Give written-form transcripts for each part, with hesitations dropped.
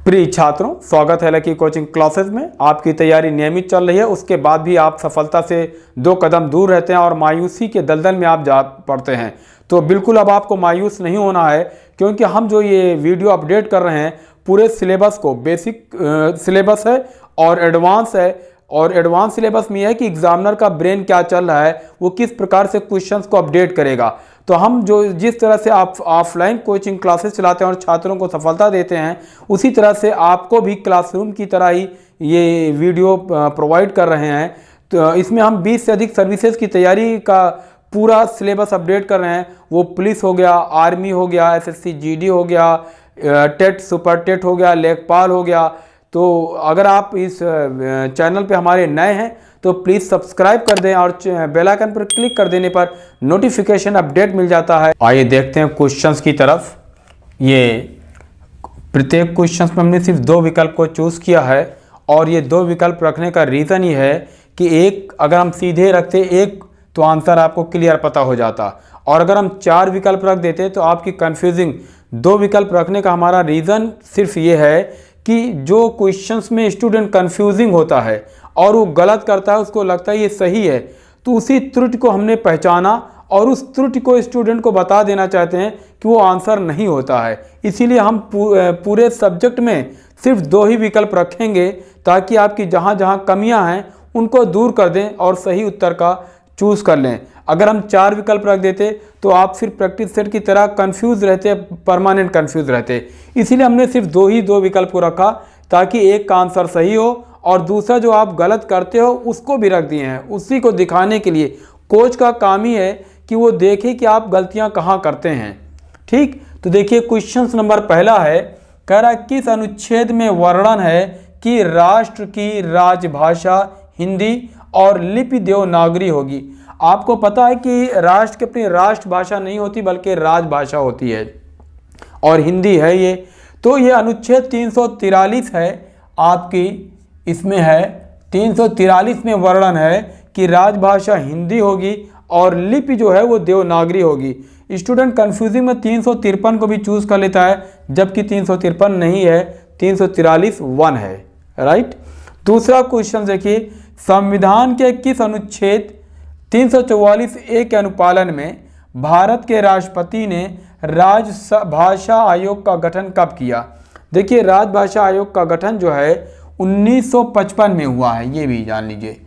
प्रिय छात्रों, स्वागत है लकी कोचिंग क्लासेस में। आपकी तैयारी नियमित चल रही है, उसके बाद भी आप सफलता से 2 कदम दूर रहते हैं और मायूसी के दलदल में आप जा पड़ते हैं। तो बिल्कुल अब आपको मायूस नहीं होना है, क्योंकि हम जो ये वीडियो अपडेट कर रहे हैं पूरे सिलेबस को, बेसिक सिलेबस है और एडवांस है। और एडवांस सिलेबस में यह है कि एग्जामिनर का ब्रेन क्या चल रहा है, वो किस प्रकार से क्वेश्चंस को अपडेट करेगा। तो हम जो जिस तरह से आप ऑफलाइन कोचिंग क्लासेस चलाते हैं और छात्रों को सफलता देते हैं, उसी तरह से आपको भी क्लासरूम की तरह ही ये वीडियो प्रोवाइड कर रहे हैं। तो इसमें हम 20 से अधिक सर्विसेज की तैयारी का पूरा सिलेबस अपडेट कर रहे हैं। वो पुलिस हो गया, आर्मी हो गया, SSC GD हो गया, टेट सुपर टेट हो गया, लेखपाल हो गया। तो अगर आप इस चैनल पे हमारे नए हैं तो प्लीज़ सब्सक्राइब कर दें और बेल आइकन पर क्लिक कर देने पर नोटिफिकेशन अपडेट मिल जाता है। आइए देखते हैं क्वेश्चंस की तरफ। ये प्रत्येक क्वेश्चंस में हमने सिर्फ 2 विकल्प को चूज़ किया है, और ये 2 विकल्प रखने का रीज़न ये है कि एक अगर हम सीधे रखते एक तो आंसर आपको क्लियर पता हो जाता, और अगर हम 4 विकल्प रख देते तो आपकी कन्फ्यूजिंग। 2 विकल्प रखने का हमारा रीज़न सिर्फ ये है कि जो क्वेश्चंस में स्टूडेंट कंफ्यूजिंग होता है और वो गलत करता है, उसको लगता है ये सही है, तो उसी त्रुटि को हमने पहचाना और उस त्रुटि को स्टूडेंट को बता देना चाहते हैं कि वो आंसर नहीं होता है। इसीलिए हम पूरे सब्जेक्ट में सिर्फ 2 ही विकल्प रखेंगे, ताकि आपकी जहाँ जहाँ कमियाँ हैं उनको दूर कर दें और सही उत्तर का चूज़ कर लें। अगर हम 4 विकल्प रख देते तो आप फिर प्रैक्टिस सेट की तरह कंफ्यूज रहते, परमानेंट कंफ्यूज रहते। इसीलिए हमने सिर्फ 2 विकल्प को रखा, ताकि एक का आंसर सही हो और दूसरा जो आप गलत करते हो उसको भी रख दिए हैं, उसी को दिखाने के लिए। कोच का काम ही है कि वो देखे कि आप गलतियां कहाँ करते हैं। ठीक, तो देखिए क्वेश्चन नंबर पहला है, कह रहा है किस अनुच्छेद में वर्णन है कि राष्ट्र की राजभाषा हिंदी और लिपि देवनागरी होगी। आपको पता है कि राष्ट्र की अपनी राष्ट्रभाषा नहीं होती, बल्कि राजभाषा होती है, और हिंदी है ये। तो ये अनुच्छेद 343 है आपकी, इसमें है 343 में वर्णन है कि राजभाषा हिंदी होगी और लिपि जो है वो देवनागरी होगी। स्टूडेंट कंफ्यूजिंग में 353 को भी चूज़ कर लेता है, जबकि 353 नहीं है, 343 1 है। राइट। दूसरा क्वेश्चन देखिए, संविधान के किस अनुच्छेद 344A के अनुपालन में भारत के राष्ट्रपति ने राजभाषा आयोग का गठन कब किया। देखिए राजभाषा आयोग का गठन जो है 1955 में हुआ है, ये भी जान लीजिए।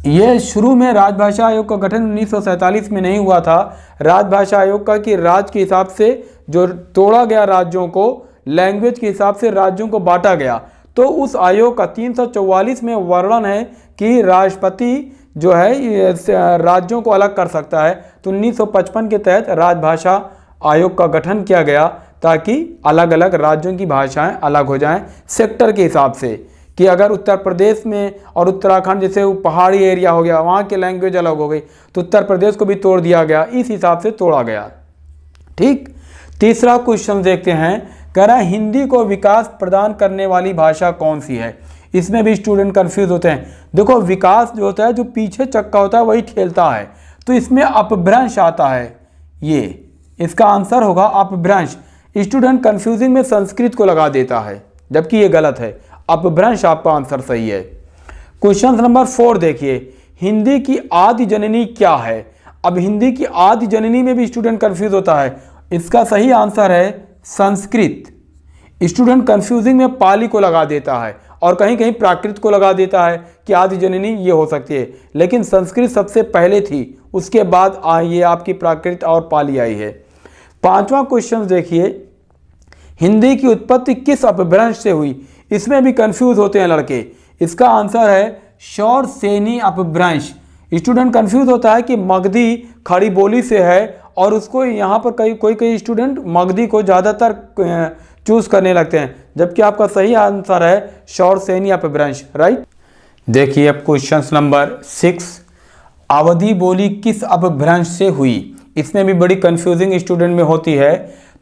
ये शुरू में राजभाषा आयोग का गठन 1947 में नहीं हुआ था। राजभाषा आयोग का कि राज्य के हिसाब से जो तोड़ा गया, राज्यों को लैंग्वेज के हिसाब से राज्यों को बांटा गया, तो उस आयोग का 344 में वर्णन है कि राष्ट्रपति जो है राज्यों को अलग कर सकता है। तो 1955 के तहत राजभाषा आयोग का गठन किया गया, ताकि अलग अलग राज्यों की भाषाएं अलग हो जाएं सेक्टर के हिसाब से। कि अगर उत्तर प्रदेश में और उत्तराखंड जैसे पहाड़ी एरिया हो गया, वहाँ की लैंग्वेज अलग हो गई, तो उत्तर प्रदेश को भी तोड़ दिया गया, इस हिसाब से तोड़ा गया। ठीक। तीसरा क्वेश्चन देखते हैं, कह रहा है हिंदी को विकास प्रदान करने वाली भाषा कौन सी है। इसमें भी स्टूडेंट कंफ्यूज होते हैं। देखो विकास जो होता है, जो पीछे चक्का होता है वही ठेलता है, तो इसमें अपभ्रंश आता है, ये इसका आंसर होगा अपभ्रंश। स्टूडेंट कंफ्यूजिंग में संस्कृत को लगा देता है, जबकि ये गलत है, अपभ्रंश आपका आंसर सही है। क्वेश्चन नंबर 4 देखिए, हिंदी की आदि जननी क्या है। अब हिंदी की आदि जननी में भी स्टूडेंट कंफ्यूज होता है। इसका सही आंसर है संस्कृत। स्टूडेंट कंफ्यूजिंग में पाली को लगा देता है और कहीं कहीं प्राकृत को लगा देता है कि आदि जननी ये हो सकती है, लेकिन संस्कृत सबसे पहले थी, उसके बाद ये आपकी प्राकृत और पाली आई है। 5वां क्वेश्चन देखिए, हिंदी की उत्पत्ति किस अपभ्रंश से हुई। इसमें भी कंफ्यूज होते हैं लड़के। इसका आंसर है शौरसेनी अपभ्रंश। स्टूडेंट कंफ्यूज होता है कि मगधी खड़ी बोली से है, और उसको यहाँ पर कोई स्टूडेंट मगधी को ज़्यादातर चूज करने लगते हैं, जबकि आपका सही आंसर है शौरसेनी अपभ्रंश। राइट। देखिए अब क्वेश्चन नंबर 6, अवधी बोली किस अपभ्रंश से हुई। इसमें भी बड़ी कंफ्यूजिंग स्टूडेंट में होती है।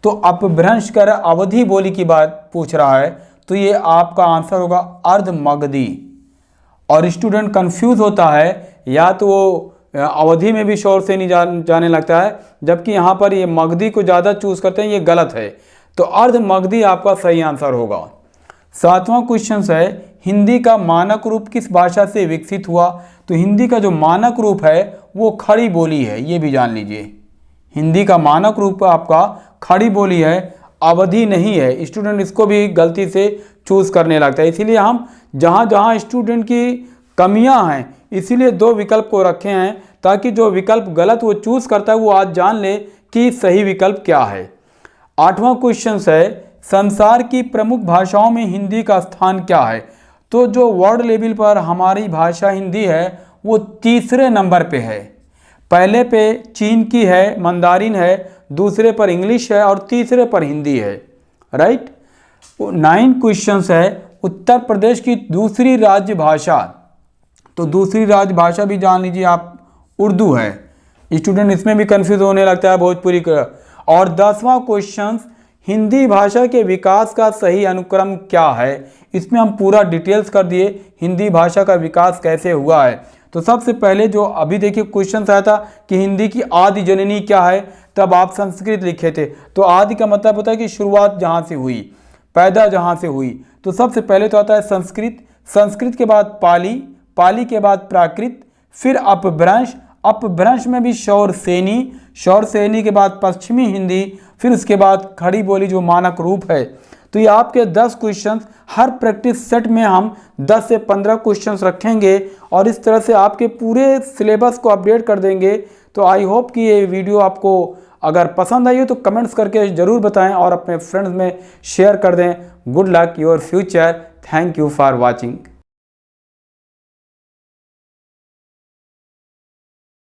तो अपभ्रंश कर अवधी बोली की बात पूछ रहा है, तो ये आपका आंसर होगा अर्ध मगधी। और स्टूडेंट कंफ्यूज होता है, या तो वो अवधि में भी शौरसेनी जाने लगता है, जबकि यहाँ पर ये मगधी को ज़्यादा चूज करते हैं, ये गलत है। तो अर्ध मगधी आपका सही आंसर होगा। 7वां क्वेश्चन है हिंदी का मानक रूप किस भाषा से विकसित हुआ। तो हिंदी का जो मानक रूप है वो खड़ी बोली है, ये भी जान लीजिए। हिंदी का मानक रूप आपका खड़ी बोली है, अवधि नहीं है। स्टूडेंट इसको भी गलती से चूज करने लगता है, इसीलिए हम जहाँ जहाँ स्टूडेंट की कमियां हैं इसीलिए 2 विकल्प को रखे हैं, ताकि जो विकल्प गलत वो चूज करता है वो आज जान ले कि सही विकल्प क्या है। 8वां क्वेश्चन है संसार की प्रमुख भाषाओं में हिंदी का स्थान क्या है। तो जो वर्ल्ड लेवल पर हमारी भाषा हिंदी है वो 3रे नंबर पे है। पहले पे चीन की है, मंदारिन है, दूसरे पर इंग्लिश है और तीसरे पर हिंदी है। राइट। 9 क्वेश्चन है उत्तर प्रदेश की दूसरी राज्य भाषा। तो दूसरी राजभाषा भी जान लीजिए आप, उर्दू है। स्टूडेंट इसमें भी कंफ्यूज होने लगता है भोजपुरी का। और 10वां क्वेश्चन हिंदी भाषा के विकास का सही अनुक्रम क्या है। इसमें हम पूरा डिटेल्स कर दिए हिंदी भाषा का विकास कैसे हुआ है। तो सबसे पहले जो अभी देखिए क्वेश्चन आया था कि हिंदी की आदि जननी क्या है, तब आप संस्कृत लिखे थे। तो आदि का मतलब होता है कि शुरुआत जहाँ से हुई, पैदा जहाँ से हुई। तो सबसे पहले तो आता है संस्कृत, संस्कृत के बाद पाली, पाली के बाद प्राकृत, फिर अपभ्रंश, अपभ्रंश में भी शौरसेनी, शौरसेनी के बाद पश्चिमी हिंदी, फिर उसके बाद खड़ी बोली जो मानक रूप है। तो ये आपके 10 क्वेश्चन, हर प्रैक्टिस सेट में हम 10 से 15 क्वेश्चन रखेंगे और इस तरह से आपके पूरे सिलेबस को अपडेट कर देंगे। तो आई होप कि ये वीडियो आपको अगर पसंद आई हो तो कमेंट्स करके ज़रूर बताएं और अपने फ्रेंड्स में शेयर कर दें। Good luck your future. Thank you for watching.